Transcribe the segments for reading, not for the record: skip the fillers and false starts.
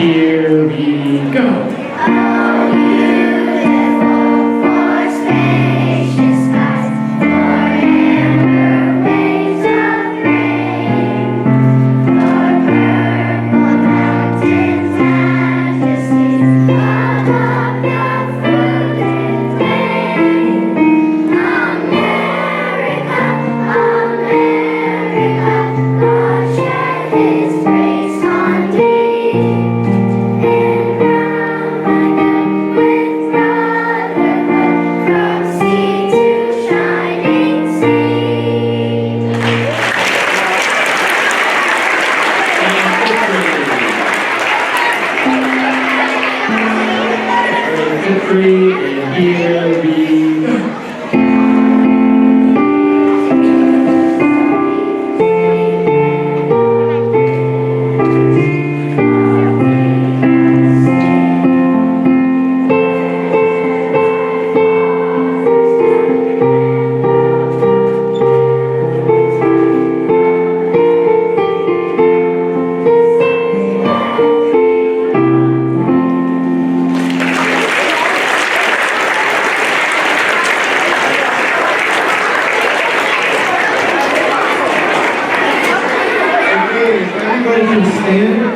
Here we go.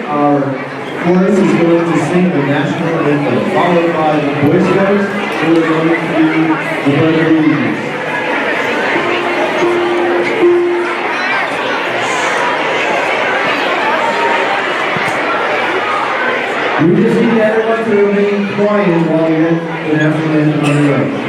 Our chorus is going to sing the national anthem, followed by the Boy Scouts, who are going to do the Pledge of Allegiance. We just need everyone to remain quiet while we get the national anthem underway.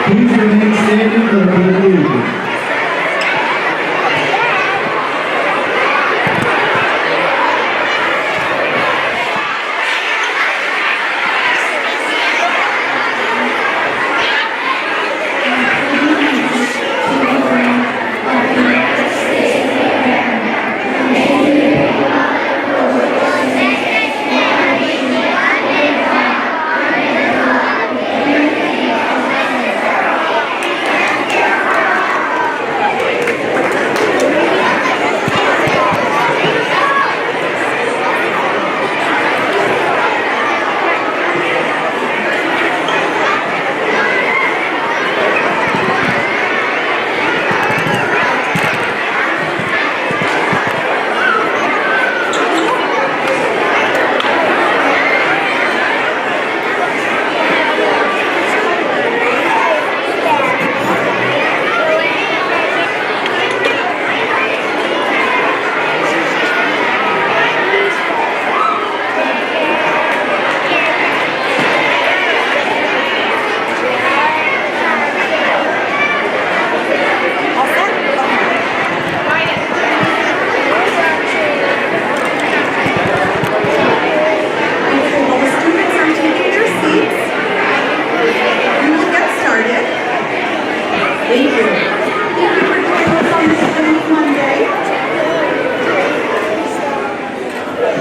Please remain standing for the Pledge of Allegiance.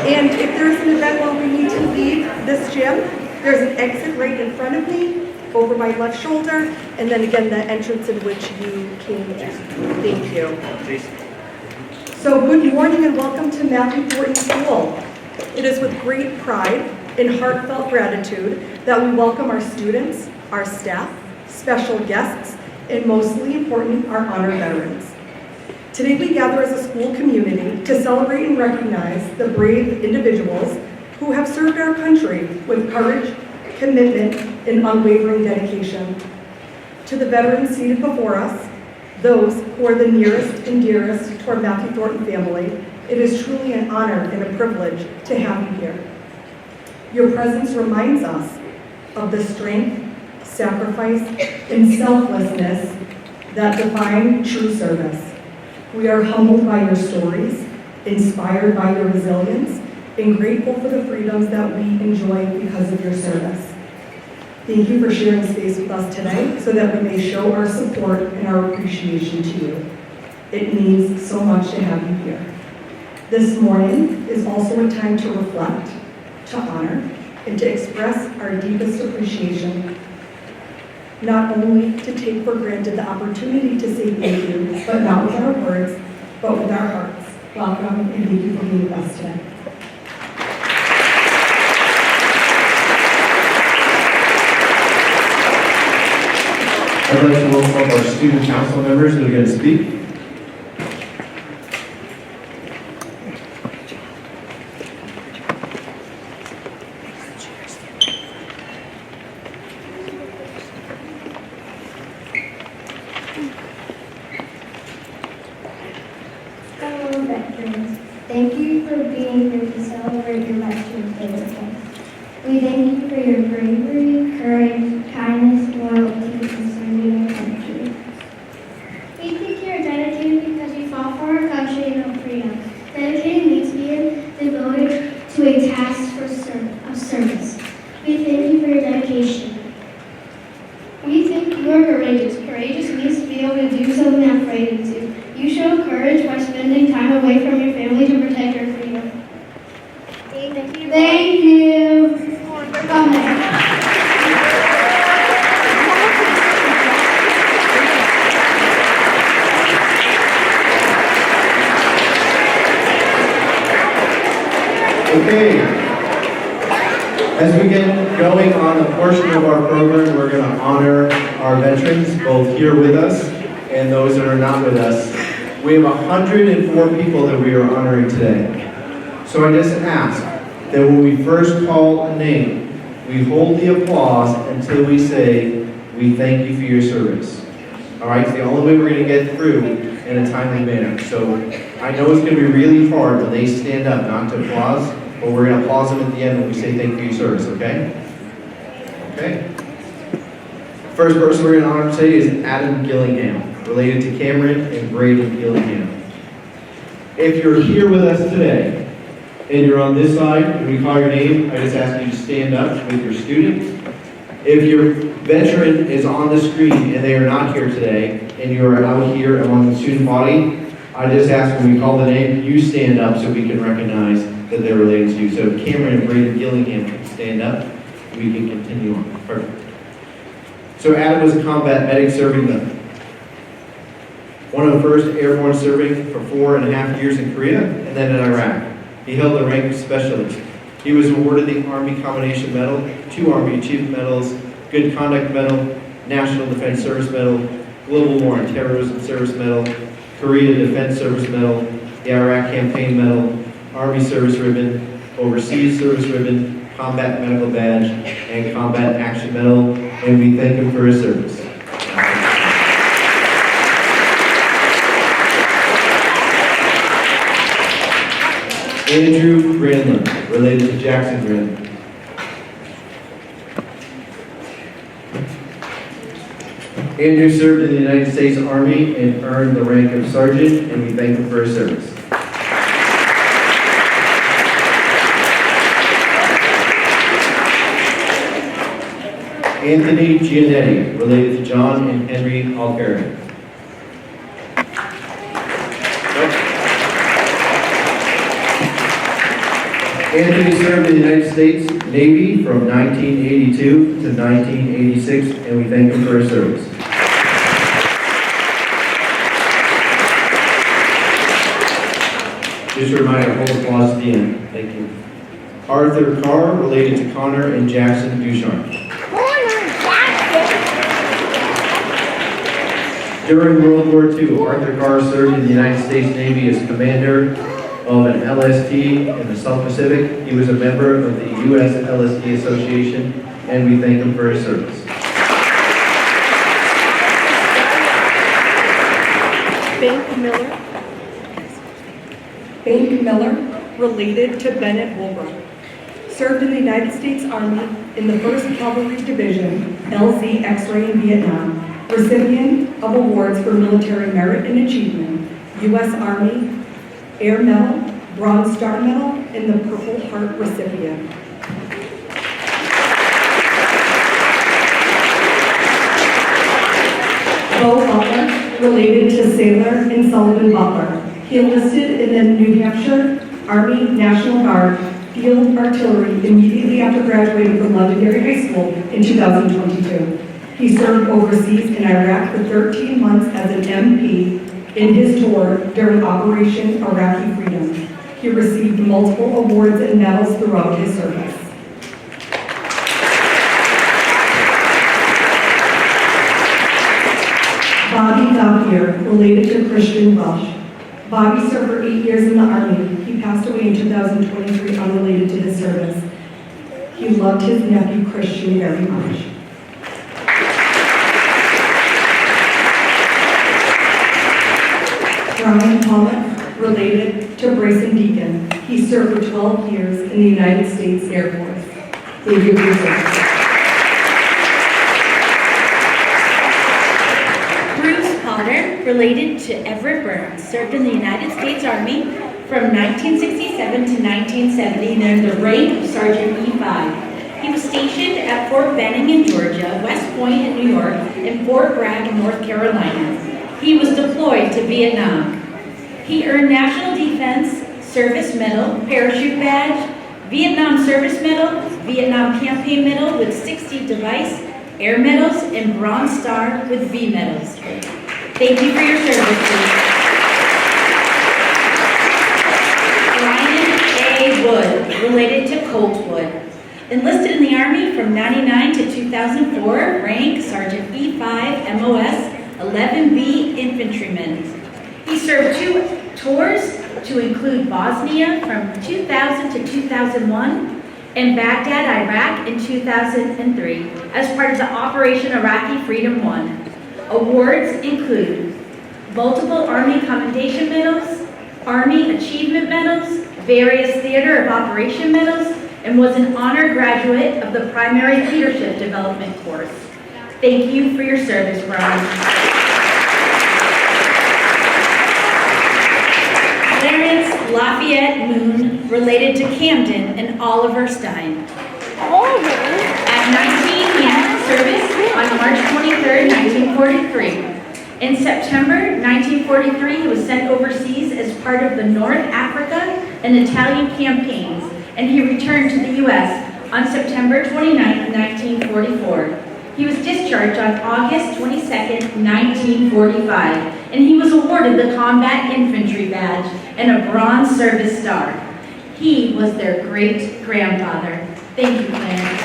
And if there's an event where we need to leave this gym, there's an exit right in front of me, over my left shoulder, and then again, the entrance in which you came in. Thank you. So good morning and welcome to Matthew Thornton School. It is with great pride and heartfelt gratitude that we welcome our students, our staff, special guests, and mostly important, our honored veterans. Today we gather as a school community to celebrate and recognize the brave individuals who have served our country with courage, commitment, and unwavering dedication. To the veterans seated before us, those who are the nearest and dearest to our Matthew Thornton family, it is truly an honor and a privilege to have you here. Your presence reminds us of the strength, sacrifice, and selflessness that define true service. We are humbled by your stories, inspired by your resilience, and grateful for the freedoms that we enjoy because of your service. Thank you for sharing space with us today so that we may show our support and our appreciation to you. It means so much to have you here. This morning is also a time to reflect, to honor, and to express our deepest appreciation. Not only to take for granted the opportunity to say thank you, but not with our words, but with our hearts. Welcome and thank you for being with us today. I'd like to welcome our student council members who are going to speak. veterans. Thank you for being here to celebrate your veterans day with us. We thank you for your bravery, courage, kindness, loyalty, and serving our country. We think you are dedicated because you fought for our country and our freedom. Dedicated means being devoted to a task of service. We thank you for your dedication. We think you are courageous. Courageous means to be able to do something you're afraid to do. You show courage by spending time away from your family to protect your freedom. Thank you. Thank you for coming. Okay. As we get going on a portion of our program, we're going to honor our veterans, both here with us and those that are not with us. We have 104 people that we are honoring today. So I just ask that when we first call a name, we hold the applause until we say, we thank you for your service. All right, it's the only way we're going to get through in a timely manner. So I know it's going to be really hard when they stand up not to applause, but we're going to applause them at the end when we say thank you for your service, okay? Okay? First person we're going to honor today is Adam Gillingham, related to Cameron and Braden Gillingham. If you're here with us today, and you're on this side, when we call your name, I just ask you to stand up with your student. If your veteran is on the screen and they are not here today, and you are out here among the student body, I just ask when we call the name, you stand up so we can recognize that they're related to you. So if Cameron and Braden Gillingham can stand up, we can continue on. Perfect. So Adam was a combat medic serving the 101st Airborne, serving for 4.5 years in Korea and then in Iraq. He held the rank of specialist. He was awarded the Army Combination Medal, 2 Army Achievement Medals, Good Conduct Medal, National Defense Service Medal, Global War on Terrorism Service Medal, Korea Defense Service Medal, the Iraq Campaign Medal, Army Service Ribbon, Overseas Service Ribbon, Combat Medical Badge, and Combat Action Medal, and we thank him for his service. Andrew Granlund, related to Jackson Granlund. Andrew served in the United States Army and earned the rank of sergeant, and we thank him for his service. Anthony Giannetti, related to John and Henry Alcari. Anthony served in the United States Navy from 1982 to 1986, and we thank him for his service. Just a reminder, hold applause at the end. Thank you. Arthur Carr, related to Connor and Jackson Ducharme. During World War II, Arthur Carr served in the United States Navy as commander of an LST in the South Pacific. He was a member of the U.S. LST Association, and we thank him for his service. Bank Miller, related to Bennett Woolbrook. Served in the United States Army in the 1st Cavalry Division, LZ X-Ray in Vietnam. Recipient of awards for military merit and achievement, U.S. Army Air Medal, Bronze Star Medal, and the Purple Heart recipient. Bo Butler, related to Sailor and Sullivan Butler. He enlisted in the New Hampshire Army National Guard Field Artillery immediately after graduating from Londonderry High School in 2022. He served overseas in Iraq for 13 months as an MP in his tour during Operation Iraqi Freedom. He received multiple awards and medals throughout his service. Bobby Gautier, related to Christian Welsh. Bobby served for 8 years in the Army. He passed away in 2023 unrelated to his service. He loved his nephew Christian very much. Brian Pollock, related to Bryson Deacon. He served for 12 years in the United States Air Force. Thank you for your service. Bruce Potter, related to Everett Burns, served in the United States Army from 1967 to 1970 and earned the rank of Sergeant E5. He was stationed at Fort Benning in Georgia, West Point in New York, and Fort Bragg in North Carolina. He was deployed to Vietnam. He earned National Defense Service Medal, Parachute Badge, Vietnam Service Medal, Vietnam Campaign Medal with 60 device, Air Medals, and Bronze Star with V Medals. Thank you for your service, please. Brian A. Wood, related to Colt Wood. Enlisted in the Army from 99 to 2004, rank Sergeant E5 MOS 11B Infantryman. He served 2 tours to include Bosnia from 2000 to 2001 and Baghdad, Iraq in 2003 as part of the Operation Iraqi Freedom 1. Awards include multiple Army Commendation Medals, Army Achievement Medals, various Theater of Operation Medals, and was an honor graduate of the Primary Leadership Development course. Thank you for your service, Brian. Clarence Lafayette Moon, related to Camden and Oliver Stein. At 19, he entered service on March 23, 1943. In September 1943, he was sent overseas as part of the North Africa and Italian campaigns, and he returned to the U.S. on September 29, 1944. He was discharged on August 22, 1945, and he was awarded the Combat Infantry Badge and a Bronze Service Star. He was their great-grandfather. Thank you, Clarence.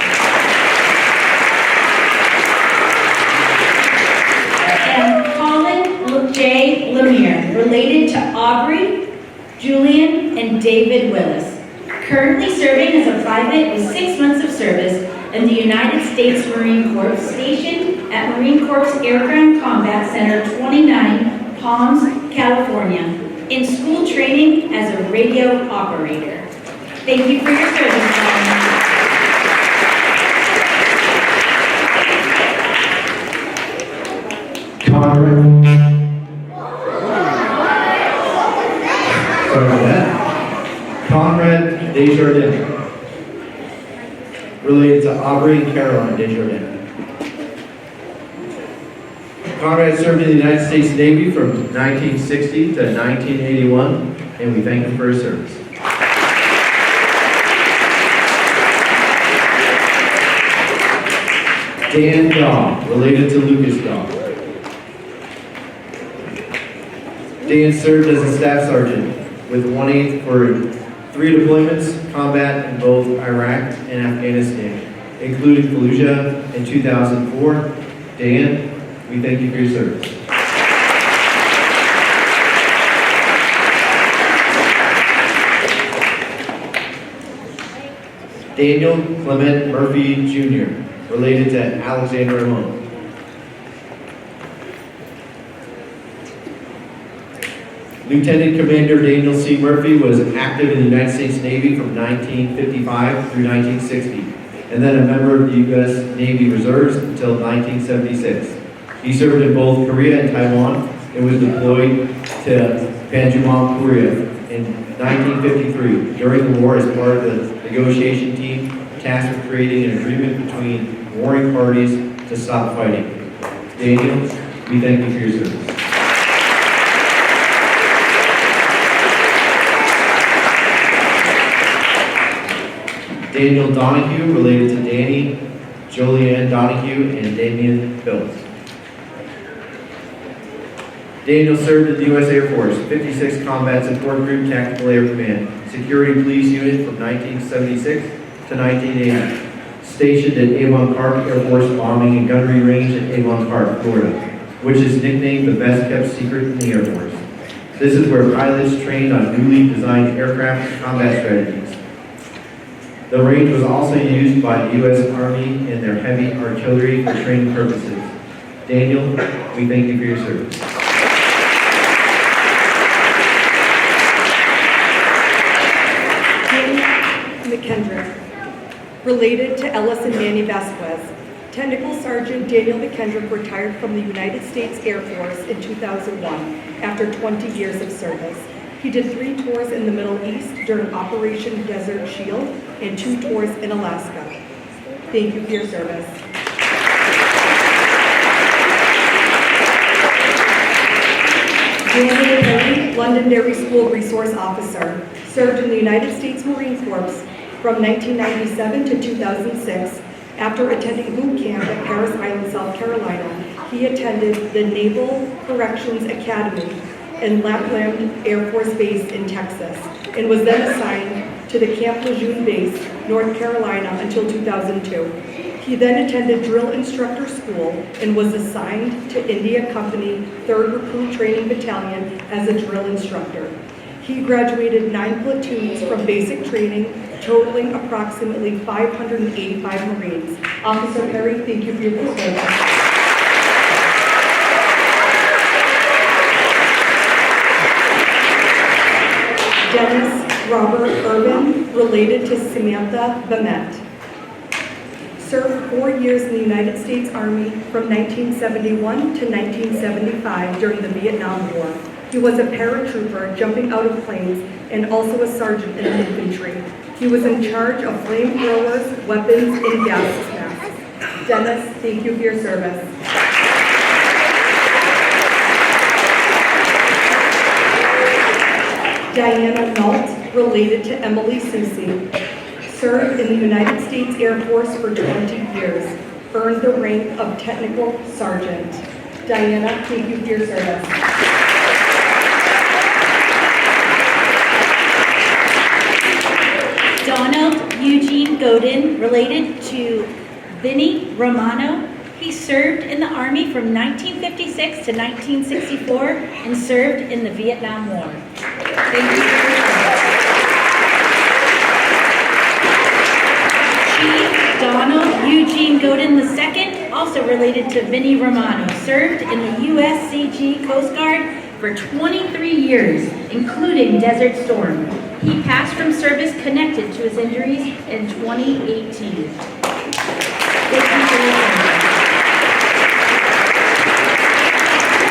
And Colin J. Lemire, related to Aubrey, Julian, and David Willis. Currently serving as a private with 6 months of service in the United States Marine Corps, stationed at Marine Corps Airground Combat Center 29, Palms, California, in school training as a radio operator. Thank you for your service, Colin. Conrad. Sorry about that. Conrad Desjardins, related to Aubrey and Caroline Desjardins. Conrad served in the United States Navy from 1960 to 1981, and we thank him for his service. Dan Daw, related to Lucas Daw. Dan served as a staff sergeant with 1/8 for 3 deployments, combat in both Iraq and Afghanistan, including Fallujah in 2004. Dan, we thank you for your service. Daniel Clement Murphy Jr., related to Alexander Ramon. Lieutenant Commander Daniel C. Murphy was active in the United States Navy from 1955 through 1960, and then a member of the U.S. Navy Reserves until 1976. He served in both Korea and Taiwan and was deployed to Panmunjom, Korea in 1953 during the war as part of the negotiation team tasked with creating an agreement between warring parties to stop fighting. Daniel, we thank you for your service. Daniel Donahue, related to Danny, Julianne Donahue, and Damian Phillips. Daniel served in the U.S. Air Force, 56 Combat Support Group Tactical Air Command, Security Police Unit from 1976 to 1980. Stationed at Avon Park Air Force Bombing and Gunnery Range in Avon Park, Florida, which is nicknamed the best kept secret in the Air Force. This is where pilots trained on newly designed aircraft and combat strategies. The range was also used by the U.S. Army in their heavy artillery for training purposes. Daniel, we thank you for your service. McKendrick, related to Ellis and Manny Vasquez. Technical Sergeant Daniel McKendrick retired from the United States Air Force in 2001 after 20 years of service. He did 3 tours in the Middle East during Operation Desert Shield and 2 tours in Alaska. Thank you for your service. Daniel Perry, Londonderry School Resource Officer, served in the United States Marine Corps from 1997 to 2006. After attending boot camp at Parris Island, South Carolina, he attended the Naval Corrections Academy in Lapland Air Force Base in Texas, and was then assigned to the Camp Lejeune Base, North Carolina until 2002. He then attended drill instructor school and was assigned to India Company 3rd Recruit Training Battalion as a drill instructor. He graduated 9 platoons from basic training, totaling approximately 585 Marines. Officer Perry, thank you for your service. Dennis Robert Urban, related to Samantha Bamet. Served 4 years in the United States Army from 1971 to 1975 during the Vietnam War. He was a paratrooper jumping out of planes and also a sergeant in the infantry. He was in charge of flamethrowers, weapons, and gas masks. Dennis, thank you for your service. Diana Nault, related to Emily Susie, served in the United States Air Force for 20 years, earned the rank of Technical Sergeant. Diana, thank you for your service. Donald Eugene Godin, related to Vinnie Romano. He served in the Army from 1956 to 1964 and served in the Vietnam War. Thank you for your service. Chief Donald Eugene Godin II, also related to Vinnie Romano, served in the USCG Coast Guard for 23 years, including Desert Storm. He passed from service connected to his injuries in 2018. Thank you for your service.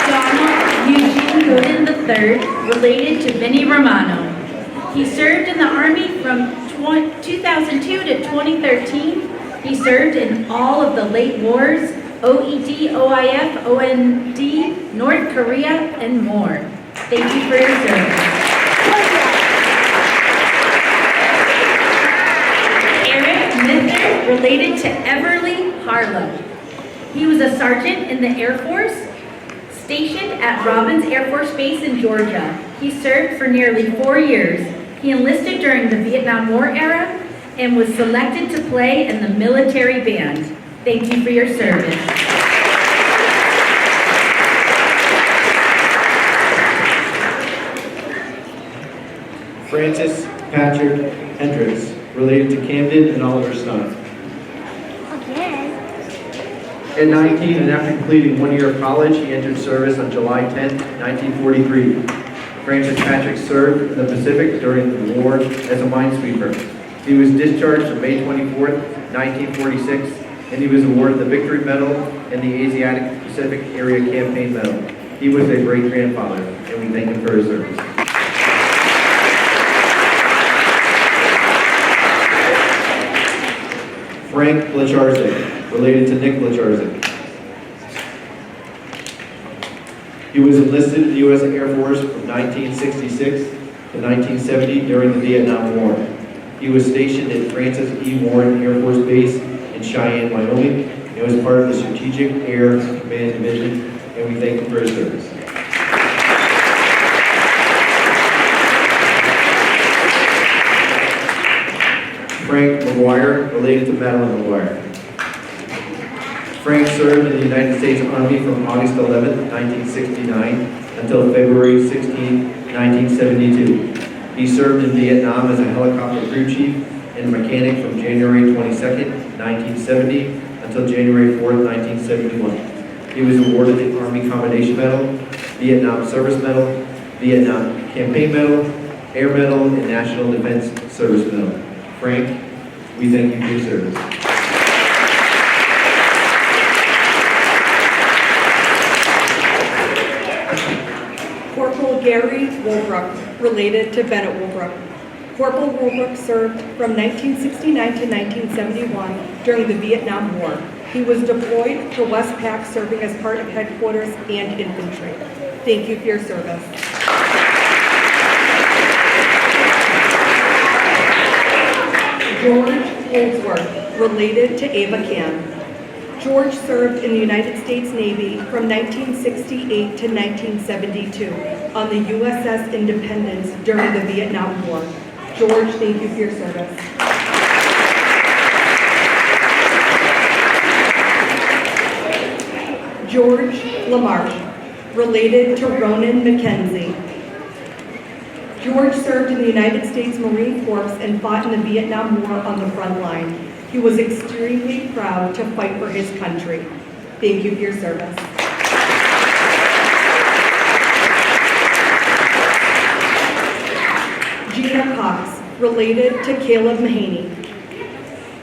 Donald Eugene Godin III, related to Vinnie Romano. He served in the Army from 2002 to 2013. He served in all of the late wars, OED, OIF, OND, North Korea, and more. Thank you for your service. Eric Mither, related to Everly Harlow. He was a sergeant in the Air Force, stationed at Robins Air Force Base in Georgia. He served for nearly 4 years. He enlisted during the Vietnam War era and was selected to play in the military band. Thank you for your service. Francis Patrick Hendricks, related to Camden and Oliver Stone. At 19, and after completing 1 year of college, he entered service on July 10, 1943. Francis Patrick served in the Pacific during the war as a minesweeper. He was discharged on May 24, 1946, and he was awarded the Victory Medal and the Asiatic Pacific Area Campaign Medal. He was a great-grandfather, and we thank him for his service. Frank Blacharczyk, related to Nick Blacharczyk. He was enlisted in the U.S. Air Force from 1966 to 1970 during the Vietnam War. He was stationed at Francis E. Warren Air Force Base in Cheyenne, Wyoming, and was part of the Strategic Air Command Division, and we thank him for his service. Frank McGuire, related to Madeline McGuire. Frank served in the United States Army from August 11, 1969 until February 16, 1972. He served in Vietnam as a helicopter crew chief and mechanic from January 22, 1970 until January 4, 1971. He was awarded the Army Commendation Medal, Vietnam Service Medal, Vietnam Campaign Medal, Air Medal, and National Defense Service Medal. Frank, we thank you for your service. Corporal Gary Woolbrook, related to Bennett Woolbrook. Corporal Woolbrook served from 1969 to 1971 during the Vietnam War. He was deployed to Westpac, serving as part of headquarters and infantry. Thank you for your service. George Holdsworth, related to Ava Can. George served in the United States Navy from 1968 to 1972 on the USS Independence during the Vietnam War. George, thank you for your service. George Lamarche, related to Ronan McKenzie. George served in the United States Marine Corps and fought in the Vietnam War on the front line. He was extremely proud to fight for his country. Thank you for your service. Gina Cox, related to Caleb Mahaney.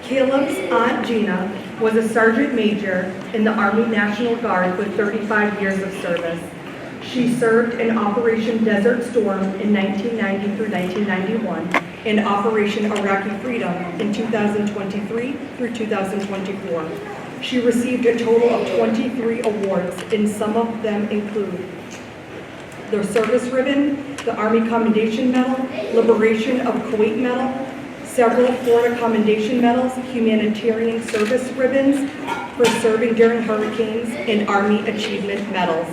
Caleb's aunt Gina was a sergeant major in the Army National Guard with 35 years of service. She served in Operation Desert Storm in 1990 through 1991 and Operation Iraqi Freedom in 2023 through 2024. She received a total of 23 awards, and some of them include the Service Ribbon, the Army Commendation Medal, Liberation of Kuwait Medal, several Florida Commendation Medals, Humanitarian Service Ribbons for serving during hurricanes, and Army Achievement Medals.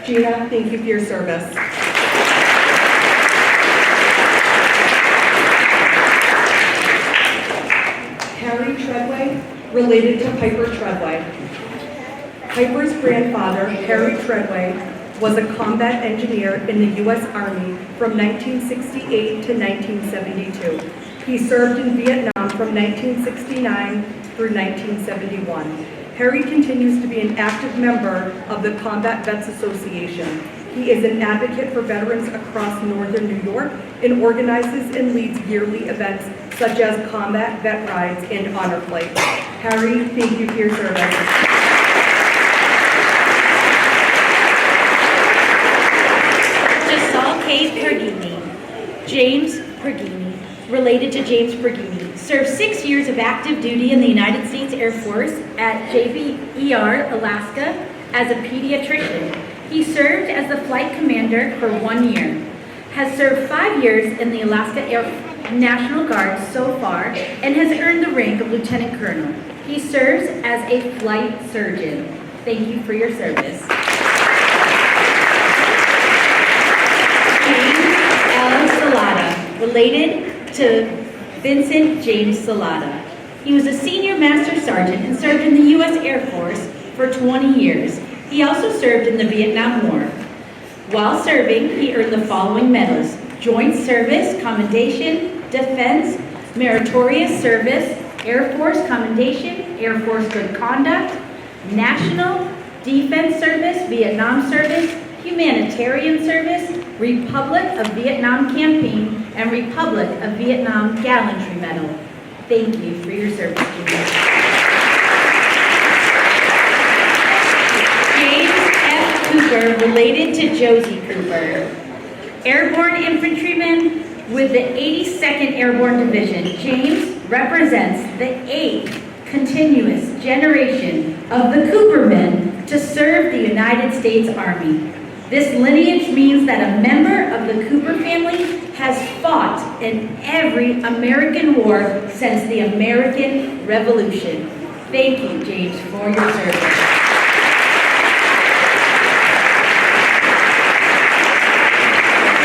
Gina, thank you for your service. Harry Treadway, related to Piper Treadway. Piper's grandfather, Harry Treadway, was a combat engineer in the U.S. Army from 1968 to 1972. He served in Vietnam from 1969 through 1971. Harry continues to be an active member of the Combat Vets Association. He is an advocate for veterans across northern New York and organizes and leads yearly events such as Combat Vet Rides and Honor Flights. Harry, thank you for your service. James Pergini, related to James Pergini, served 6 years of active duty in the United States Air Force at JBER, Alaska, as a pediatrician. He served as the flight commander for 1 year, has served 5 years in the Alaska Air National Guard so far, and has earned the rank of lieutenant colonel. He serves as a flight surgeon. Thank you for your service. Salata, related to Vincent James Salata. He was a senior master sergeant and served in the U.S. Air Force for 20 years. He also served in the Vietnam War. While serving, he earned the following medals: Joint Service Commendation, Defense, Meritorious Service, Air Force Commendation, Air Force Good Conduct, National Defense Service, Vietnam Service, Humanitarian Service, Republic of Vietnam Campaign, and Republic of Vietnam Gallantry Medal. Thank you for your service, Junior. James F. Cooper, related to Josie Cooper. Airborne Infantryman with the 82nd Airborne Division. James represents the 8th continuous generation of the Coopermen to serve the United States Army. This lineage means that a member of the Cooper family has fought in every American war since the American Revolution. Thank you, James, for your service.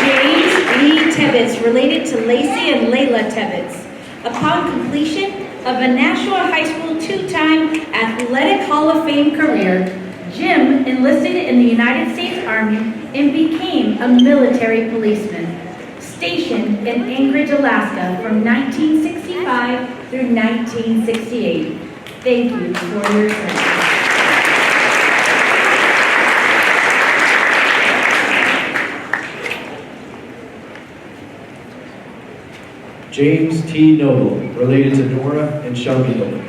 James Lee Tebbets, related to Lacey and Layla Tebbets. Upon completion of a Nashua High School two-time Athletic Hall of Fame career, Jim enlisted in the United States Army and became a military policeman, stationed in Anchorage, Alaska from 1965 through 1968. Thank you for your service. James T. Noble, related to Nora and Shelby Noble.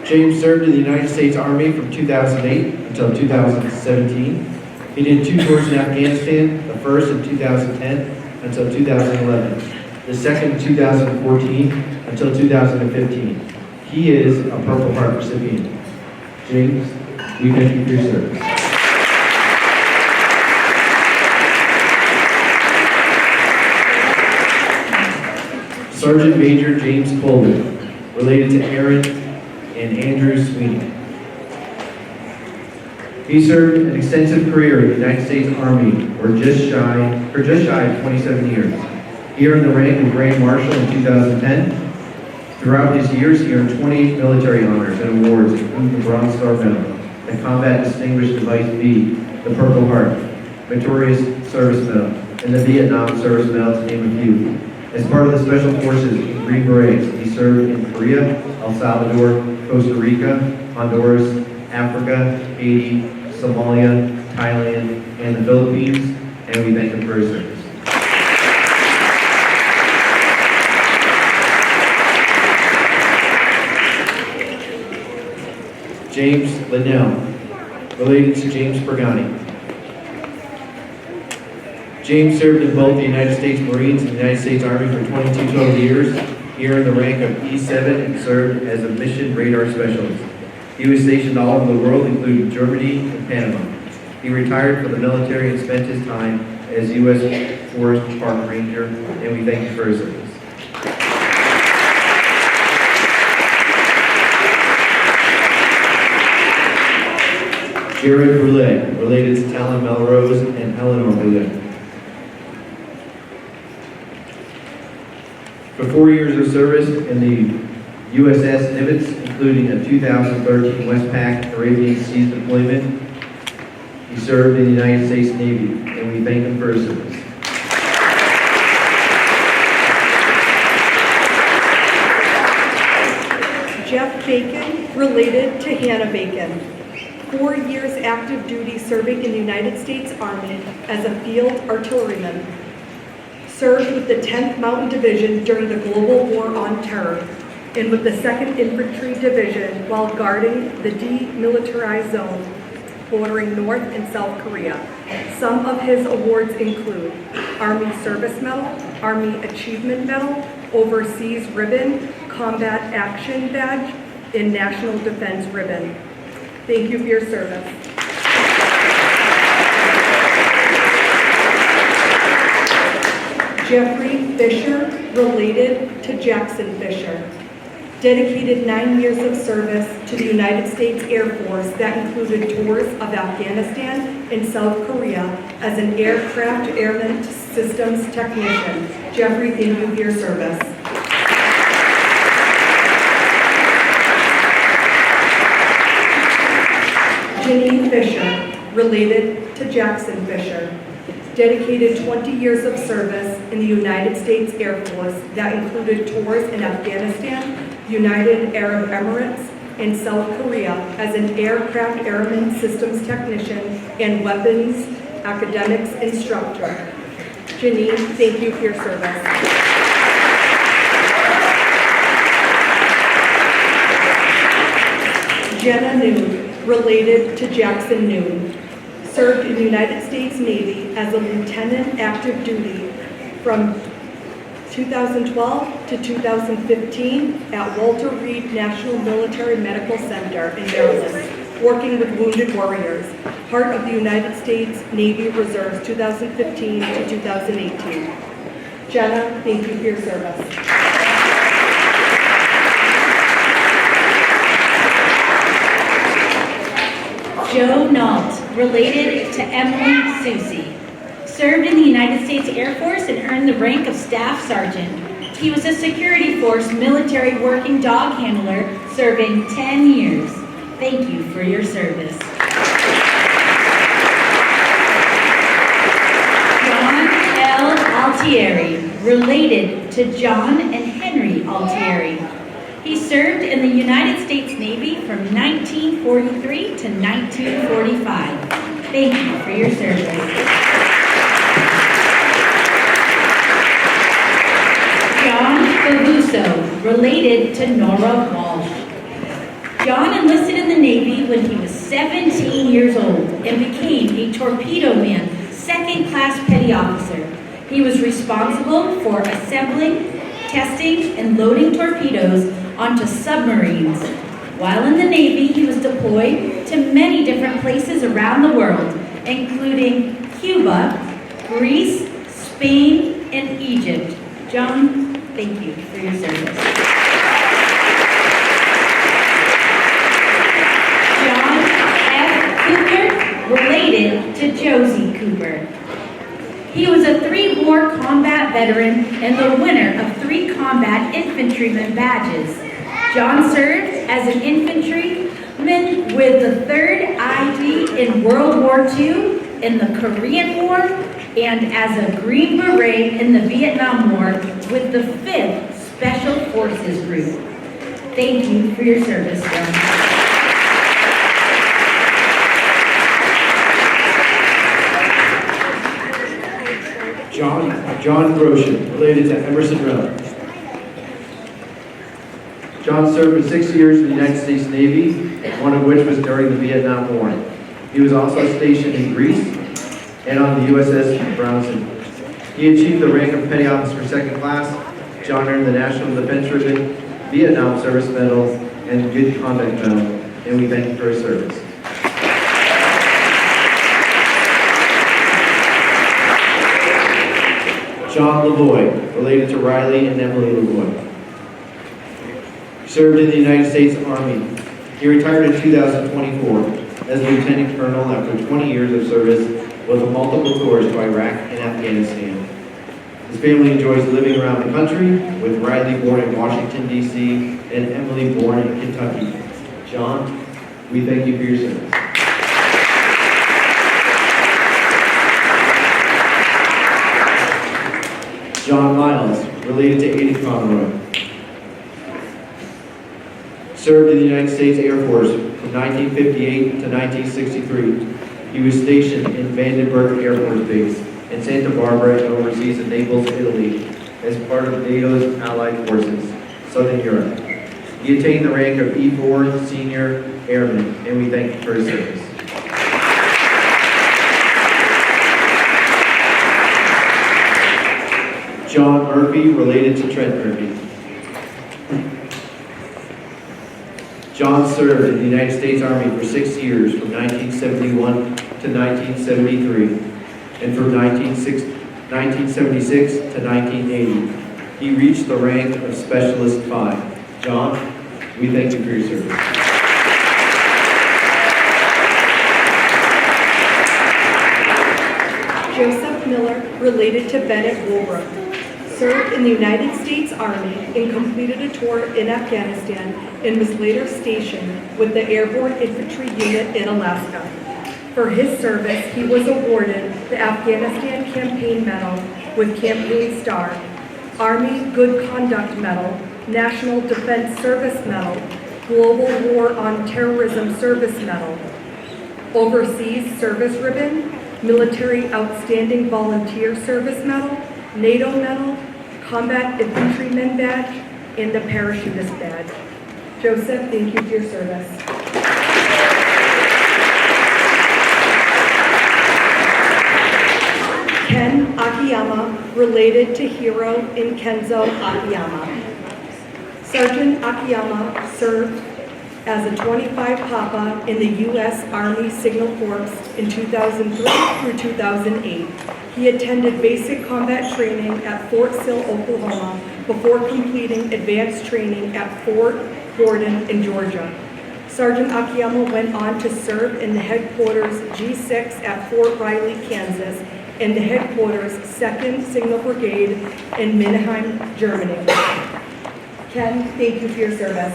James served in the United States Army from 2008 until 2017. He did 2 tours in Afghanistan, the first in 2010 until 2011, the second in 2014 until 2015. He is a Purple Heart recipient. James, we thank you for your service. Sergeant Major James Colvin, related to Aaron and Andrew Sweeney. He served an extensive career in the United States Army for just shy of 27 years. He earned the rank of Grand Marshal in 2010. Throughout his years, he earned 28 military honors and awards, including the Bronze Star Medal, the Combat Distinguished Device B, the Purple Heart, Victorious Service Medal, and the Vietnam Service Medal, to name a few. As part of the Special Forces Green Berets, he served in Korea, El Salvador, Costa Rica, Honduras, Africa, Haiti, Somalia, Thailand, and the Philippines, and we thank him for his service. James Linnell, related to James Pergani. James served in both the United States Marines and the United States Army for 22 total years. He earned the rank of E7 and served as a mission radar specialist. He was stationed all over the world, including Germany and Panama. He retired from the military and spent his time as U.S. Forest Park Ranger, and we thank you for his service. Jared Brulé, related to Talon Melrose and Eleanor Brulé. For 4 years of service in the USS Nimitz, including a 2013 Westpac Arabian Seas deployment, he served in the United States Navy, and we thank him for his service. Jeff Bacon, related to Hannah Bacon. 4 years active duty serving in the United States Army as a field artilleryman. Served with the 10th Mountain Division during the global war on terror and with the 2nd Infantry Division while guarding the demilitarized zone bordering North and South Korea. Some of his awards include Army Service Medal, Army Achievement Medal, Overseas Ribbon, Combat Action Badge, and National Defense Ribbon. Thank you for your service. Jeffrey Fisher, related to Jackson Fisher. Dedicated 9 years of service to the United States Air Force that included tours of Afghanistan and South Korea as an aircraft airman systems technician. Jeffrey, thank you for your service. Janine Fisher, related to Jackson Fisher. Dedicated 20 years of service in the United States Air Force that included tours in Afghanistan, United Arab Emirates, and South Korea as an aircraft airman systems technician and weapons academics instructor. Janine, thank you for your service. Jenna Noon, related to Jackson Noon. Served in the United States Navy as a lieutenant active duty from 2012 to 2015 at Walter Reed National Military Medical Center in Maryland, working with wounded warriors, part of the United States Navy Reserves 2015 to 2018. Jenna, thank you for your service. Joe Nault, related to Emily Susie. Served in the United States Air Force and earned the rank of Staff Sergeant. He was a Security Force military working dog handler, serving 10 years. Thank you for your service. John L. Altieri, related to John and Henry Altieri. He served in the United States Navy from 1943 to 1945. Thank you for your service. related to Nora Walsh. John enlisted in the Navy when he was 17 years old and became a torpedo man, second-class petty officer. He was responsible for assembling, testing, and loading torpedoes onto submarines. While in the Navy, he was deployed to many different places around the world, including Cuba, Greece, Spain, and Egypt. John, thank you for your service. John F. Cooper, related to Josie Cooper. He was a 3-war combat veteran and the winner of 3 combat infantryman badges. John served as an infantryman with the 3rd ID in World War II, in the Korean War, and as a Green Beret in the Vietnam War with the 5th Special Forces Group. Thank you for your service, John. John Groshen, related to Emerson Reynolds. John served for 6 years in the United States Navy, one of which was during the Vietnam War. He was also stationed in Greece and on the USS Brownson. He achieved the rank of Petty Officer Second Class. John earned the National Defense Ribbon, Vietnam Service Medal, and Good Conduct Medal, and we thank you for his service. John Lavoy, related to Riley and Emily Lavoy. Served in the United States Army. He retired in 2024 as Lieutenant Colonel after 20 years of service with multiple tours to Iraq and Afghanistan. His family enjoys living around the country, with Riley born in Washington, D.C., and Emily born in Kentucky. John, we thank you for your service. John Miles, related to Aiden Conroy. Served in the United States Air Force from 1958 to 1963. He was stationed in Vandenberg Air Force Base in Santa Barbara and overseas in Naples, Italy, as part of NATO's Allied Forces, Southern Europe. He attained the rank of E4 Senior Airman, and we thank you for his service. John Murphy, related to Trent Murphy. John served in the United States Army for 6 years, from 1971 to 1973, and from 1976 to 1980. He reached the rank of Specialist 5. John, we thank you for your service. Joseph Miller, related to Bennett Woolbrook. Served in the United States Army and completed a tour in Afghanistan and was later stationed with the Airborne Infantry Unit in Alaska. For his service, he was awarded the Afghanistan Campaign Medal with Campaign Star, Army Good Conduct Medal, National Defense Service Medal, Global War on Terrorism Service Medal, Overseas Service Ribbon, Military Outstanding Volunteer Service Medal, NATO Medal, Combat Infantryman Badge, and the Parachutist Badge. Joseph, thank you for your service. Ken Akiyama, related to Hiro and Kenzo Akiyama. Sergeant Akiyama served as a 25 Papa in the U.S. Army Signal Corps in 2003 through 2008. He attended basic combat training at Fort Sill, Oklahoma, before completing advanced training at Fort Gordon in Georgia. Sergeant Akiyama went on to serve in the headquarters G6 at Fort Riley, Kansas, and the headquarters 2nd Signal Brigade in Mannheim, Germany. Ken, thank you for your service.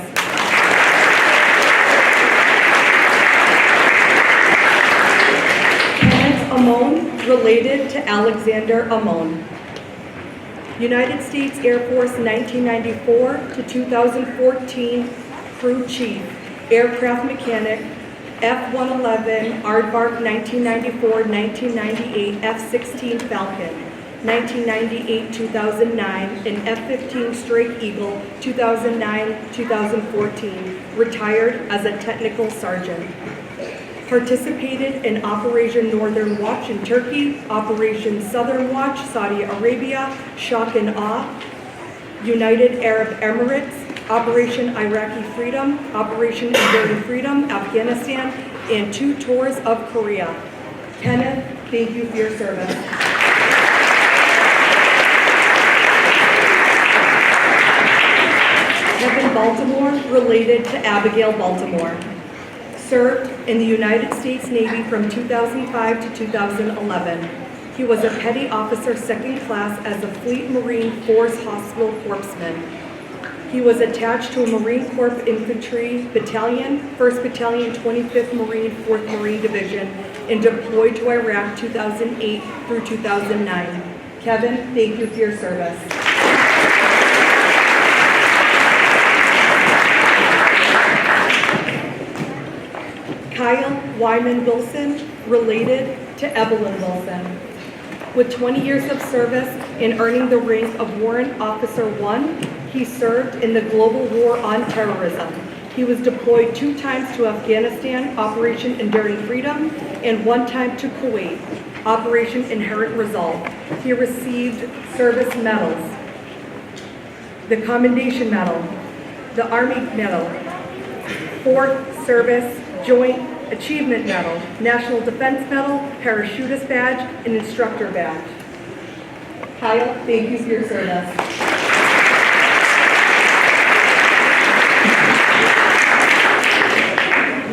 Amon, related to Alexander Amon. United States Air Force 1994 to 2014 Crew Chief, Aircraft Mechanic, F-111, Aardvark 1994-1998 F-16 Falcon. 1998-2009, and F-15 Strike Eagle 2009-2014, retired as a technical sergeant. Participated in Operation Northern Watch in Turkey, Operation Southern Watch, Saudi Arabia, Shock and Awe, United Arab Emirates, Operation Iraqi Freedom, Operation Enduring Freedom, Afghanistan, and 2 tours of Korea. Kenneth, thank you for your service. Kevin Baltimore, related to Abigail Baltimore. Served in the United States Navy from 2005 to 2011. He was a petty officer 2nd class as a Fleet Marine Force Hospital Corpsman. He was attached to a Marine Corps Infantry Battalion, 1st Battalion, 25th Marine, 4th Marine Division, and deployed to Iraq 2008 through 2009. Kevin, thank you for your service. Kyle Wyman Wilson, related to Evelyn Wilson. With 20 years of service and earning the rank of Warrant Officer 1, he served in the global war on terrorism. He was deployed 2 times to Afghanistan, Operation Enduring Freedom, and 1 time to Kuwait, Operation Inherent Resolve. He received service medals, the Commendation Medal, the Army Medal, 4th Service Joint Achievement Medal, National Defense Medal, Parachutist Badge, and Instructor Badge. Kyle, thank you for your service.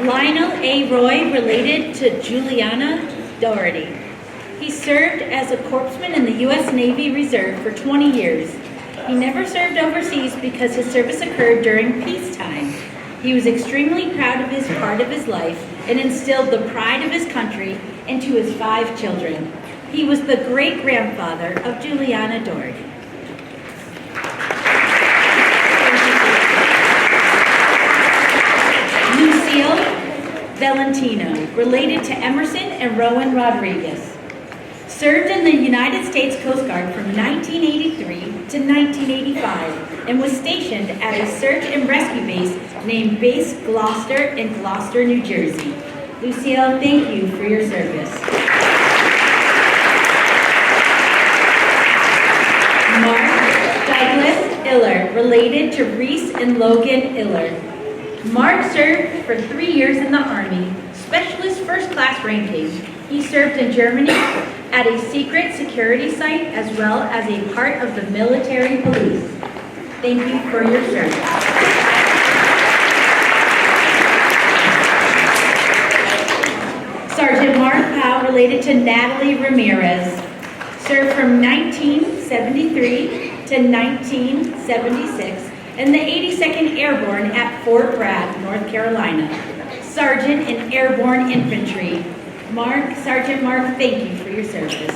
Lionel A. Roy, related to Juliana Doherty. He served as a corpsman in the U.S. Navy Reserve for 20 years. He never served overseas because his service occurred during peacetime. He was extremely proud of his part of his life and instilled the pride of his country into his 5 children. He was the great-grandfather of Juliana Doherty. Lucille Valentino, related to Emerson and Rowan Rodriguez. Served in the United States Coast Guard from 1983 to 1985 and was stationed at a search and rescue base named Base Gloucester in Gloucester, New Jersey. Lucille, thank you for your service. Mark Douglas Iller, related to Reese and Logan Iller. Mark served for 3 years in the Army, Specialist First Class ranking. He served in Germany at a secret security site as well as a part of the military police. Thank you for your service. Sergeant Mark Powell, related to Natalie Ramirez, served from 1973 to 1976 in the 82nd Airborne at Fort Bragg, North Carolina. Sergeant in Airborne Infantry. Sergeant Mark, thank you for your service.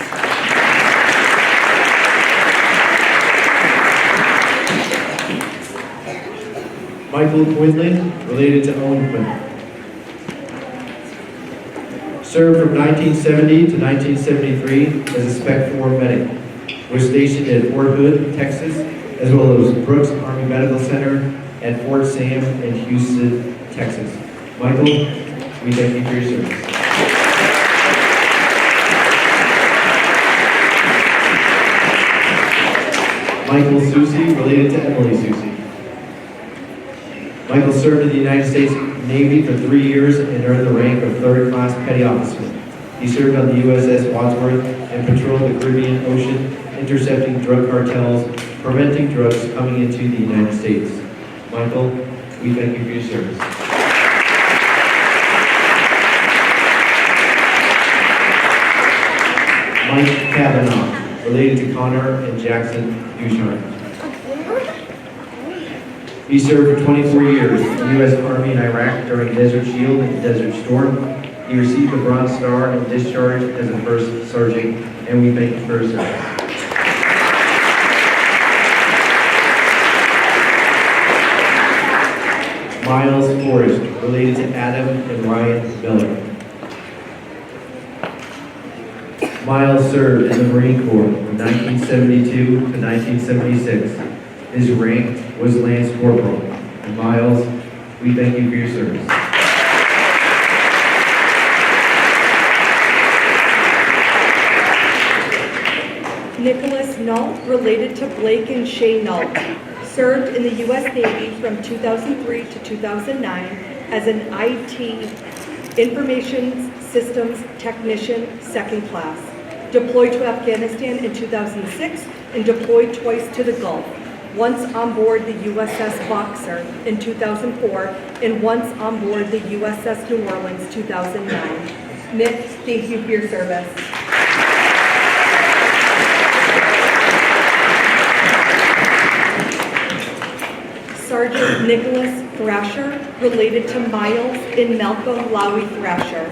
Michael Quinlan, related to Owen Quinlan. Served from 1970 to 1973 as a Spec 4 medic. Was stationed at Fort Hood, Texas, as well as Brooks Army Medical Center at Fort Sam in Houston, Texas. Michael, we thank you for your service. Michael Susi, related to Emily Susi. Michael served in the United States Navy for 3 years and earned the rank of 3rd class petty officer. He served on the USS Wadsworth and patrolled the Caribbean Ocean, intercepting drug cartels, preventing drugs coming into the United States. Michael, we thank you for your service. Mike Kavanaugh, related to Connor and Jackson Ducharme. He served for 24 years in the U.S. Army in Iraq during Desert Shield and Desert Storm. He received a Bronze Star and discharged as a first sergeant, and we thank you for his service. Miles Forrest, related to Adam and Ryan Miller. Miles served in the Marine Corps from 1972 to 1976. His rank was Lance Corporal. And Miles, we thank you for your service. Nicholas Nault, related to Blake and Shay Nault, served in the U.S. Navy from 2003 to 2009 as an IT Information Systems Technician, second class. Deployed to Afghanistan in 2006 and deployed twice to the Gulf. Once on board the USS Boxer in 2004 and once on board the USS New Orleans 2009. Nick, thank you for your service. Sergeant Nicholas Thrasher, related to Miles and Malcolm Lowy Thrasher,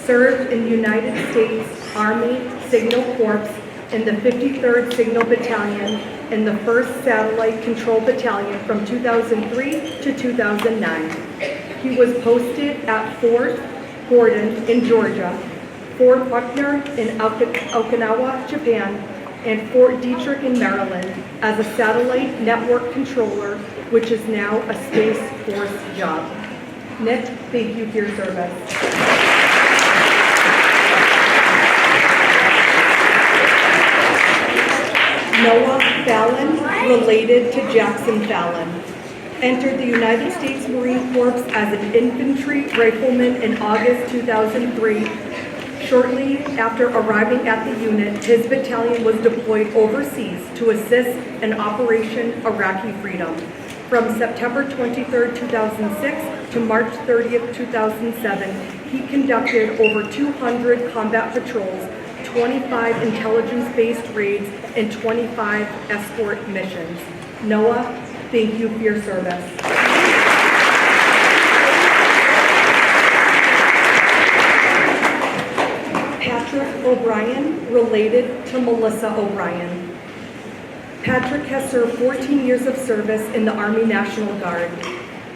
served in the United States Army Signal Corps in the 53rd Signal Battalion and the 1st Satellite Control Battalion from 2003 to 2009. He was posted at Fort Thornton in Georgia, Fort Buckner in Okinawa, Japan, and Fort Detrick in Maryland as a satellite network controller, which is now a Space Force job. Nick, thank you for your service. Noah Fallon, related to Jackson Fallon, entered the United States Marine Corps as an infantry rifleman in August 2003. Shortly after arriving at the unit, his battalion was deployed overseas to assist in Operation Iraqi Freedom. From September 23, 2006 to March 30, 2007, he conducted over 200 combat patrols, 25 intelligence-based raids, and 25 escort missions. Noah, thank you for your service. Patrick O'Brien, related to Melissa O'Brien. Patrick has served 14 years of service in the Army National Guard.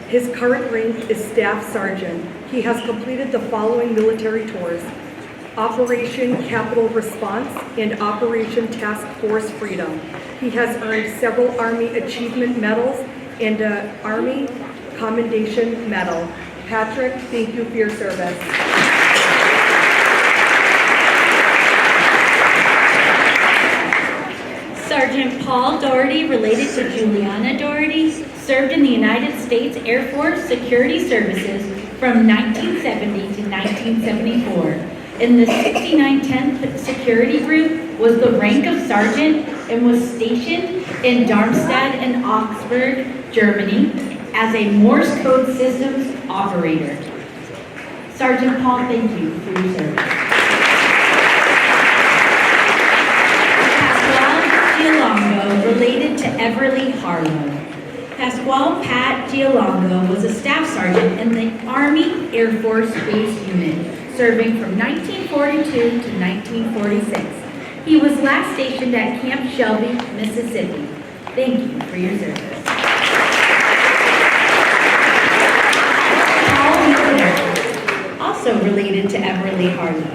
His current rank is Staff Sergeant. He has completed the following military tours: Operation Capital Response and Operation Task Force Freedom. He has earned several Army Achievement Medals and an Army Commendation Medal. Patrick, thank you for your service. Sergeant Paul Doherty, related to Juliana Doherty, served in the United States Air Force Security Services from 1970 to 1974. In the 6910th Security Group, was the rank of sergeant, and was stationed in Darmstadt and Augsburg, Germany, as a Morse code systems operator. Sergeant Paul, thank you for your service. Giolongo, related to Everly Harlow. Pasquale Pat Giolongo was a staff sergeant in the Army Air Force Base Unit, serving from 1942 to 1946. He was last stationed at Camp Shelby, Mississippi. Thank you for your service. Paul Miller, also related to Everly Harlow.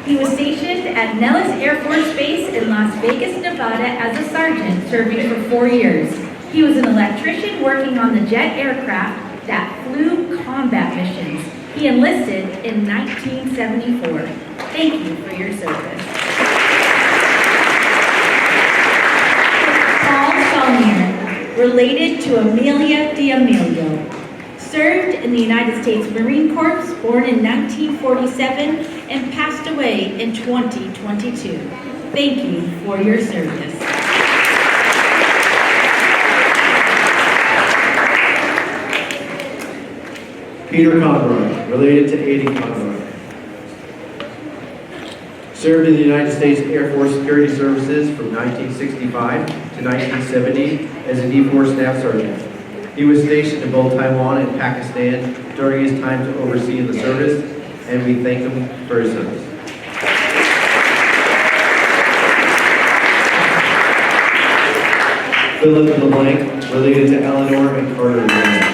He was stationed at Nellis Air Force Base in Las Vegas, Nevada as a sergeant, serving for 4 years. He was an electrician working on the jet aircraft that flew combat missions. He enlisted in 1974. Thank you for your service. Paul Salmier, related to Amelia D'Amelio, served in the United States Marine Corps, born in 1947, and passed away in 2022. Thank you for your service. Peter Conroy, related to Aidan Conroy, served in the United States Air Force Security Services from 1965 to 1970 as a D4 Staff Sergeant. He was stationed in both Taiwan and Pakistan during his time to oversee the service, and we thank him for his service. Philip LeBlanc, related to Eleanor and Carter LeBlanc.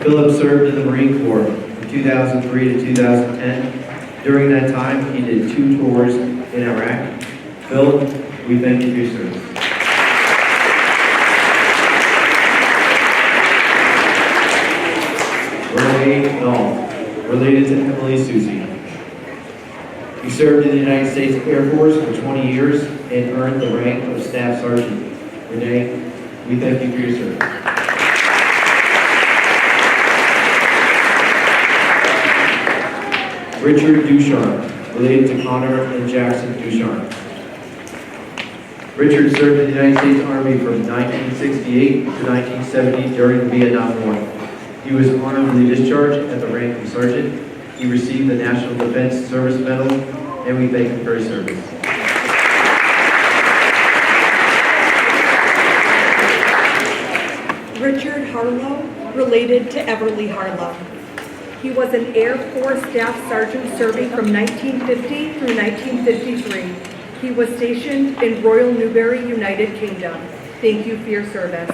Philip served in the Marine Corps from 2003 to 2010. During that time, he did 2 tours in Iraq. Phil, we thank you for your service. Renee Dahl, related to Emily Susie. He served in the United States Air Force for 20 years and earned the rank of Staff Sergeant. Renee, we thank you for your service. Richard Ducharme, related to Connor and Jackson Ducharme. Richard served in the United States Army from 1968 to 1970 during the Vietnam War. He was honorably discharged at the rank of sergeant. He received the National Defense Service Medal, and we thank him for his service. Richard Harlow, related to Everly Harlow. He was an Air Force Staff Sergeant serving from 1950 through 1953. He was stationed in Royal Newbury, United Kingdom. Thank you for your service.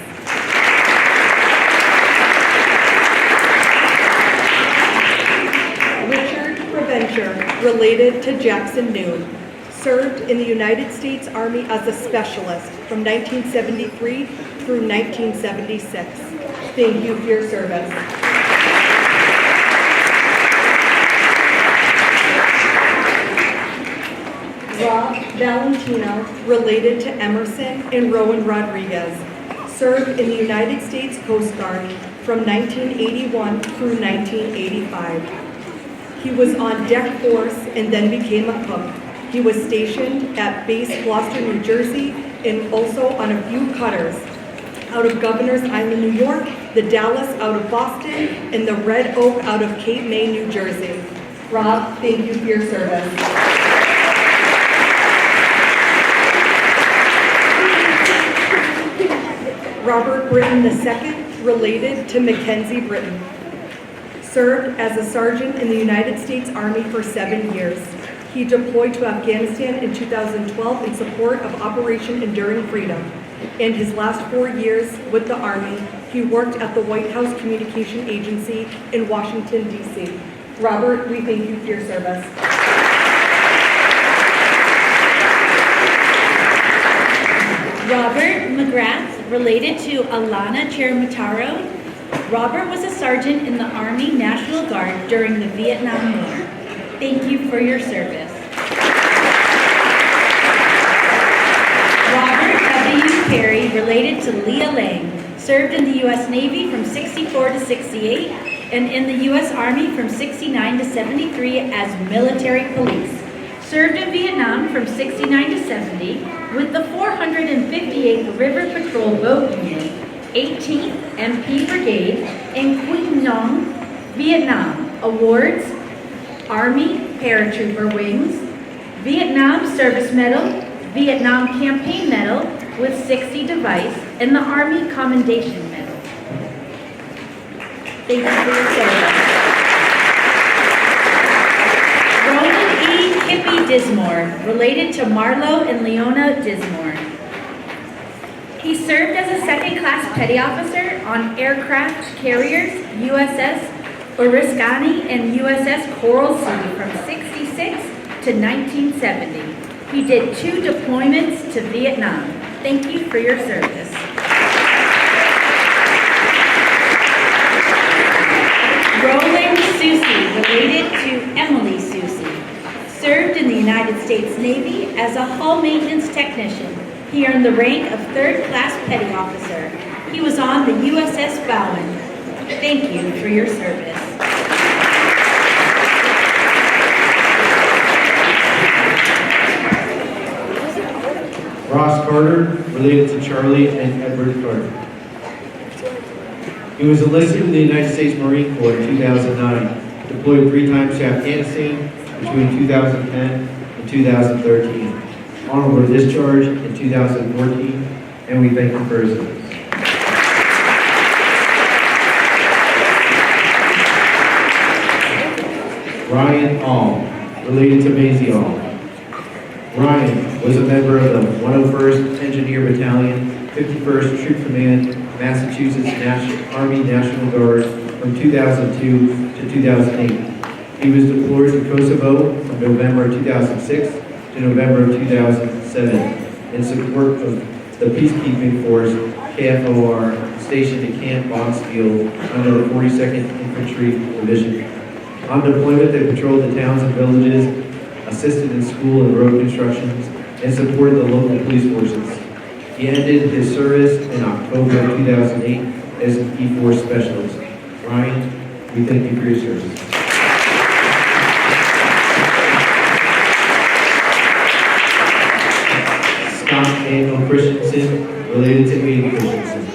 Richard Preventure, related to Jackson Noon, served in the United States Army as a specialist from 1973 through 1976. Thank you for your service. Rob Valentino, related to Emerson and Rowan Rodriguez, served in the United States Coast Guard from 1981 through 1985. He was on deck force and then became a cook. He was stationed at Base Gloucester, New Jersey, and also on a few cutters out of Governor's Island, New York, the Dallas out of Boston, and the Red Oak out of Cape May, New Jersey. Rob, thank you for your service. Robert Britton II, related to Mackenzie Britton, served as a sergeant in the United States Army for 7 years. He deployed to Afghanistan in 2012 in support of Operation Enduring Freedom. In his last 4 years with the Army, he worked at the White House Communication Agency in Washington, D.C. Robert, we thank you for your service. Robert McGrath, related to Alana Chermataro. Robert was a sergeant in the Army National Guard during the Vietnam War. Thank you for your service. Robert W. Perry, related to Leah Lang, served in the U.S. Navy from 64 to 68 and in the U.S. Army from 69 to 73 as military police. Served in Vietnam from 69 to 70 with the 458th River Patrol Boat Unit, 18th MP Brigade in Quang Nong, Vietnam. Awards: Army Paratrooper Wings, Vietnam Service Medal, Vietnam Campaign Medal with 60 device, and the Army Commendation Medal. Thank you for your service. Kippy Dismore, related to Marlo and Leona Dismore. He served as a second-class petty officer on aircraft carriers USS Oriskany and USS Coral Sea from 66 to 1970. He did 2 deployments to Vietnam. Thank you for your service. Roland Susie, related to Emily Susie. Served in the United States Navy as a hull maintenance technician. He earned the rank of 3rd class petty officer. He was on the USS Bowen. Thank you for your service. Ross Carter, related to Charlie and Edward Carter. He was enlisted in the United States Marine Corps in 2009, deployed 3 times to Afghanistan between 2010 and 2013. Honorable discharge in 2014, and we thank him for his service. Ryan All, related to Maisie All. Ryan was a member of the 101st Engineer Battalion, 51st Troop Command, Massachusetts Army National Guard from 2002 to 2008. He was deployed to Kosovo from November 2006 to November of 2007 in support of the peacekeeping force KFOR stationed at Camp Bonsteele under the 42nd Infantry Division. On deployment, they patrolled the towns and villages, assisted in school and road constructions, and supported the local police forces. He ended his service in October of 2008 as an E4 specialist. Ryan, we thank you for your service. Scott Daniel Christensen, related to Aiden Christensen.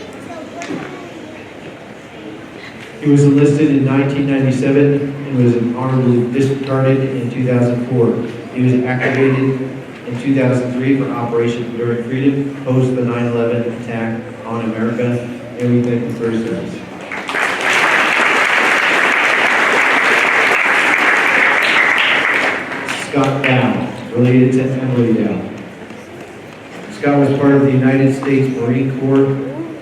He was enlisted in 1997 and was honorably discarded in 2004. He was activated in 2003 for Operation Enduring Freedom, post the 9/11 attack on America, and we thank you for his service. Scott Dow, related to Emily Dow. Scott was part of the United States Marine Corps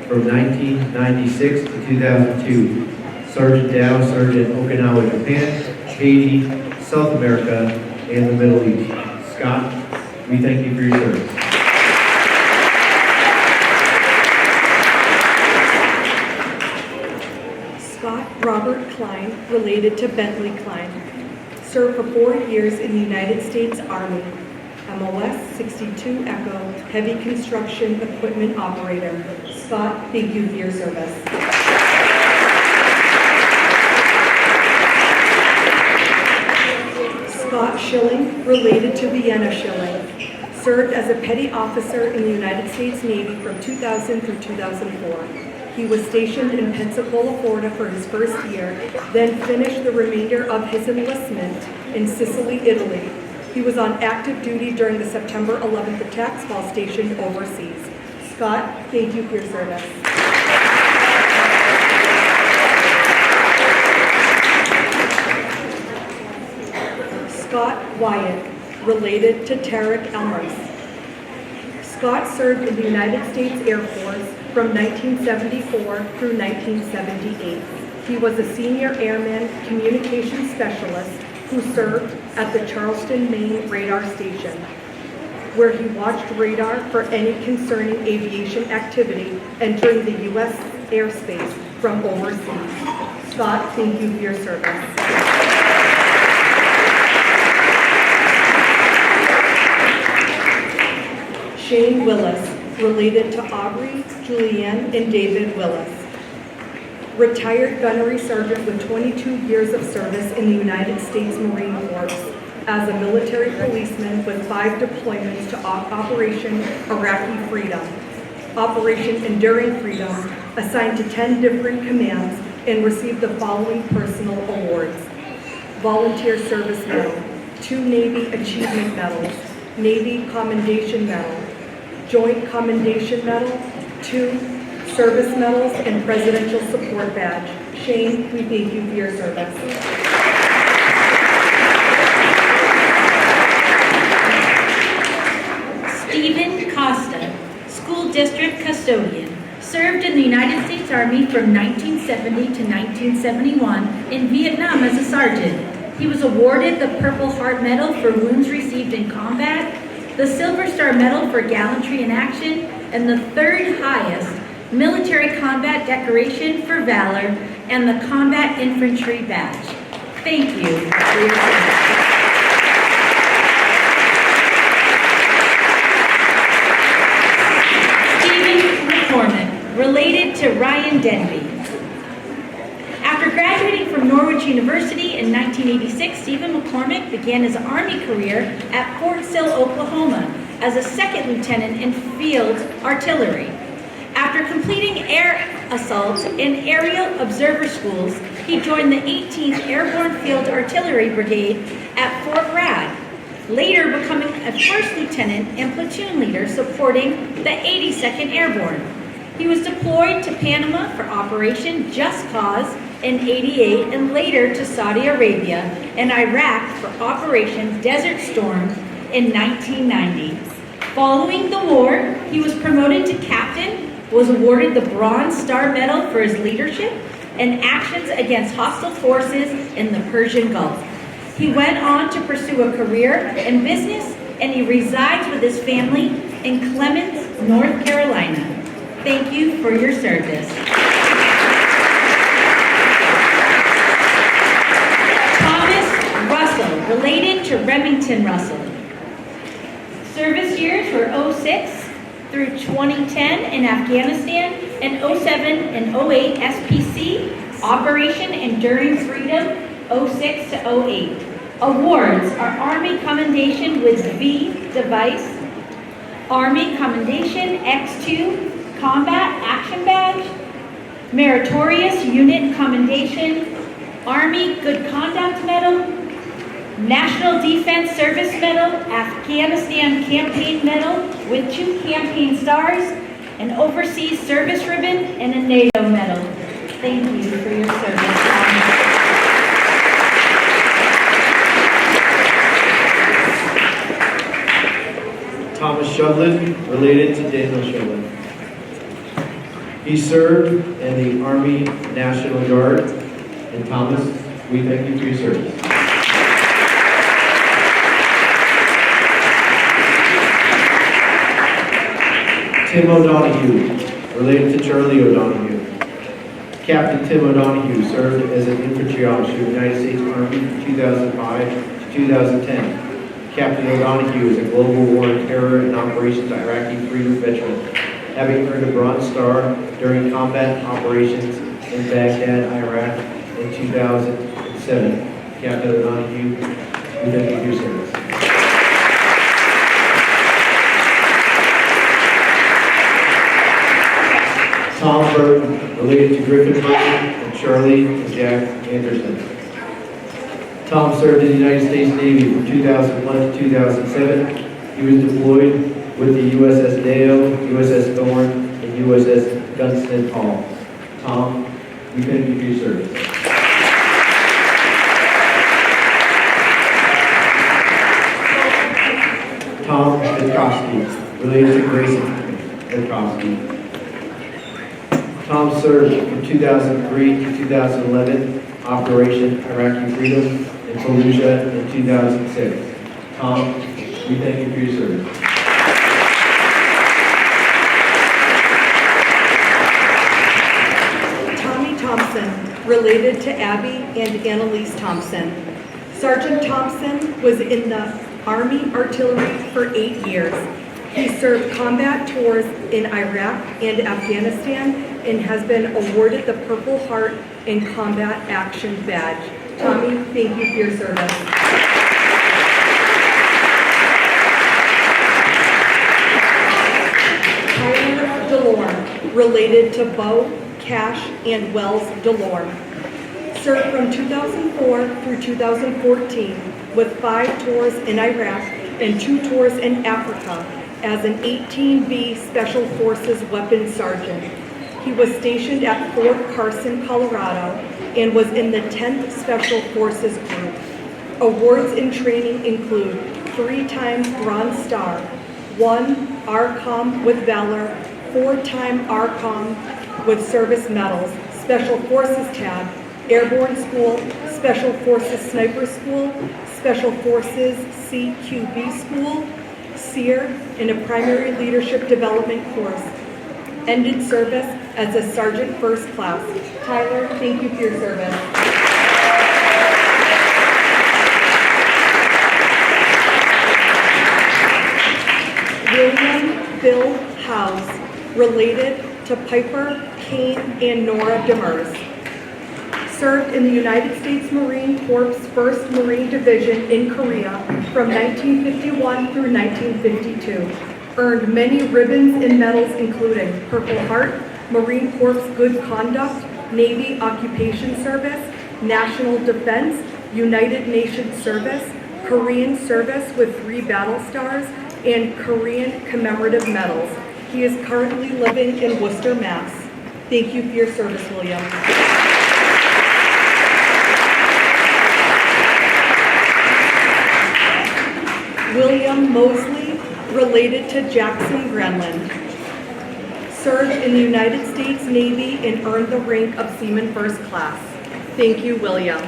from 1996 to 2002. Sergeant Dow served in Okinawa, Japan, Haiti, South America, and the Middle East. Scott, we thank you for your service. Scott Robert Klein, related to Bentley Klein. Served for 4 years in the United States Army. MOS 62 Echo, Heavy Construction Equipment Operator. Scott, thank you for your service. Scott Schilling, related to Vienna Schilling. Served as a petty officer in the United States Navy from 2000 through 2004. He was stationed in Pensacola, Florida for his first year, then finished the remainder of his enlistment in Sicily, Italy. He was on active duty during the September 11th attacks while stationed overseas. Scott, thank you for your service. Scott Wyatt, related to Tarek Elmers. Scott served in the United States Air Force from 1974 through 1978. He was a senior airman communications specialist who served at the Charleston, Maine radar station, where he watched radar for any concerning aviation activity entering the U.S. airspace from overseas. Scott, thank you for your service. Shane Willis, related to Aubrey, Julianne, and David Willis. Retired gunnery sergeant with 22 years of service in the United States Marine Corps as a military policeman with 5 deployments to Operation Iraqi Freedom, Operation Enduring Freedom, assigned to 10 different commands, and received the following personal awards: Volunteer Service Medal, 2 Navy Achievement Medals, Navy Commendation Medal, Joint Commendation Medal, 2 Service Medals, and Presidential Support Badge. Shane, we thank you for your service. Stephen Costa, School District Custodian, served in the United States Army from 1970 to 1971 in Vietnam as a sergeant. He was awarded the Purple Heart Medal for wounds received in combat, the Silver Star Medal for gallantry in action, and the 3rd highest Military Combat Decoration for Valor and the Combat Infantry Badge. Thank you for your service. Related to Ryan Denby. After graduating from Norwich University in 1986, Stephen McCormick began his Army career at Fort Sill, Oklahoma, as a 2nd lieutenant in field artillery. After completing air assault and aerial observer schools, he joined the 18th Airborne Field Artillery Brigade at Fort Bragg, later becoming a 1st lieutenant and platoon leader supporting the 82nd Airborne. He was deployed to Panama for Operation Just Cause in '88 and later to Saudi Arabia and Iraq for Operation Desert Storm in 1990. Following the war, he was promoted to captain, was awarded the Bronze Star Medal for his leadership and actions against hostile forces in the Persian Gulf. He went on to pursue a career in business and he resides with his family in Clements, North Carolina. Thank you for your service. Thomas Russell, related to Remington Russell. Service years were 06 through 2010 in Afghanistan and 07 and 08 SPC, Operation Enduring Freedom 06 to 08. Awards are Army Commendation with V device, Army Commendation X2 Combat Action Badge, Meritorious Unit Commendation, Army Good Conduct Medal, National Defense Service Medal, Afghanistan Campaign Medal with 2 campaign stars, an Overseas Service Ribbon, and a NATO Medal. Thank you for your service, Tom. Thomas Shudlin, related to Daniel Shudlin. He served in the Army National Guard. And Thomas, we thank you for your service. Tim O'Donoghue, related to Charlie O'Donoghue. Captain Tim O'Donoghue served as an infantry officer in the United States Army from 2005 to 2010. Captain O'Donoghue is a global war on terror and operations Iraqi freedom veteran, having earned a Bronze Star during combat operations in Baghdad, Iraq in 2007. Captain O'Donoghue, we thank you for your service. Tom Burton, related to Griffin Burton and Charlie and Jack Anderson. Tom served in the United States Navy from 2001 to 2007. He was deployed with the USS Deo, USS Thornton, and USS Gunston Hall. Tom, we thank you for your service. Tom Witkowski, related to Grayson Witkowski. Tom served from 2003 to 2011, Operation Iraqi Freedom in Fallujah in 2006. Tom, we thank you for your service. Tommy Thompson, related to Abby and Annalise Thompson. Sergeant Thompson was in the Army Artillery for 8 years. He served combat tours in Iraq and Afghanistan and has been awarded the Purple Heart and Combat Action Badge. Tommy, thank you for your service. Tyler DeLorme, related to Bo, Cash, and Wells DeLorme. Served from 2004 through 2014 with 5 tours in Iraq and 2 tours in Africa as an 18B Special Forces Weapons Sergeant. He was stationed at Fort Carson, Colorado, and was in the 10th Special Forces Group. Awards in training include 3 times Bronze Star, 1 ARCOM with Valor, 4-time ARCOM with Service Medals, Special Forces Tab, Airborne School, Special Forces Sniper School, Special Forces CQB School, SEER, and a Primary Leadership Development course. Ended service as a Sergeant First Class. Tyler, thank you for your service. William Bill Howes, related to Piper, Kane, and Nora Demers. Served in the United States Marine Corps 1st Marine Division in Korea from 1951 through 1952. Earned many ribbons and medals including Purple Heart, Marine Corps Good Conduct, Navy Occupation Service, National Defense, United Nations Service, Korean Service with 3 battle stars, and Korean commemorative medals. He is currently living in Worcester, Mass. Thank you for your service, William. William Mosley, related to Jackson Grenland. Served in the United States Navy and earned the rank of Seaman First Class. Thank you, William.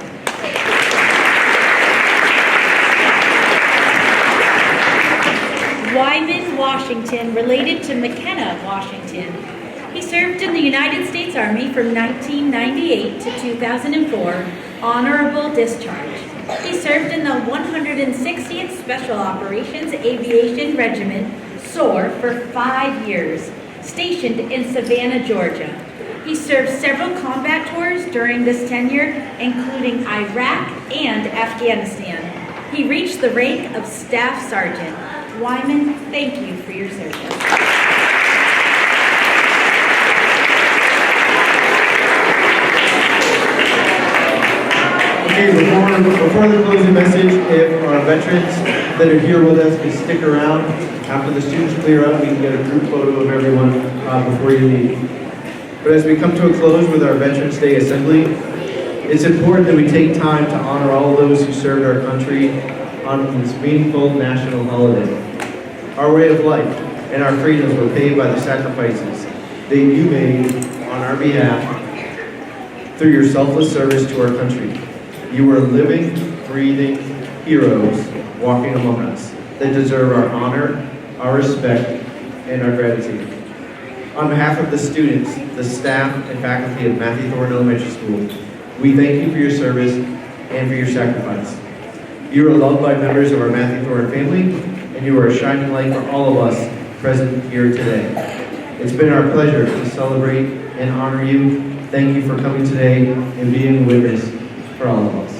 Wyman Washington, related to McKenna Washington. He served in the United States Army from 1998 to 2004, honorable discharge. He served in the 160th Special Operations Aviation Regiment, SOAR, for 5 years, stationed in Savannah, Georgia. He served several combat tours during this tenure, including Iraq and Afghanistan. He reached the rank of Staff Sergeant. Wyman, thank you for your service. Okay, before the closing message, if our veterans that are here with us can stick around, after the students clear out, we can get a group photo of everyone before you leave. But as we come to a close with our Veterans Day Assembly, it's important that we take time to honor all those who served our country on this meaningful national holiday. Our way of life and our freedoms were paid by the sacrifices that you made on our behalf through your selfless service to our country. You are living, breathing heroes walking among us that deserve our honor, our respect, and our gratitude. On behalf of the students, the staff, and faculty of Matthew Thornton Elementary School, we thank you for your service and for your sacrifice. You are loved by members of our Matthew Thornton family, and you are a shining light for all of us present here today. It's been our pleasure to celebrate and honor you. Thank you for coming today and being a witness for all of us.